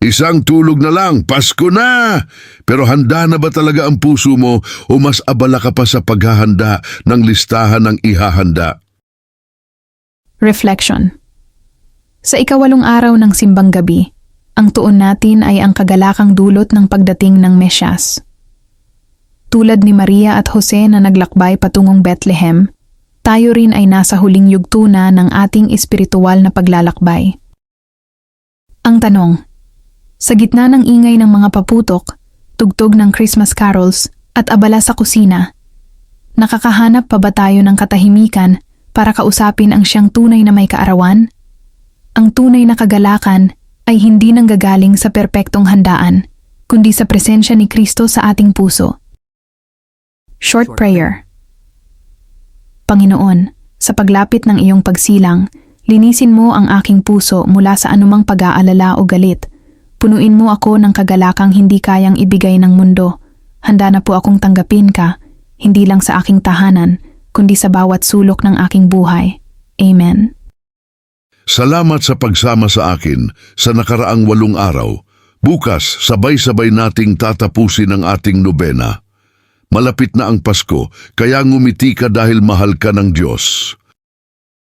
Isang tulog na lang, Pasko na! Pero handa na ba talaga ang puso mo o mas abala ka pa sa paghahanda ng listahan ng ihahanda? Reflection. Sa ika-8 araw ng simbang gabi, ang tuon natin ay ang kagalakang dulot ng pagdating ng Mesyas. Tulad ni Maria at Jose na naglakbay patungong Bethlehem, tayo rin ay nasa huling yugto na ng ating espiritual na paglalakbay. Ang tanong, sa gitna ng ingay ng mga paputok, tugtog ng Christmas carols at abala sa kusina, nakakahanap pa ba tayo ng katahimikan para kausapin ang siyang tunay na may kaarawan? Ang tunay na kagalakan ay hindi nanggagaling sa perpektong handaan, kundi sa presensya ni Kristo sa ating puso. Short prayer. Panginoon, sa paglapit ng iyong pagsilang, linisin mo ang aking puso mula sa anumang pag-aalala o galit. Punuin mo ako ng kagalakang hindi kayang ibigay ng mundo. Handa na po akong tanggapin ka, hindi lang sa aking tahanan, kundi sa bawat sulok ng aking buhay. Amen. Salamat sa pagsama sa akin sa nakaraang 8 araw. Bukas, sabay-sabay nating tatapusin ang ating nobena. Malapit na ang Pasko, kaya ngumiti ka dahil mahal ka ng Diyos.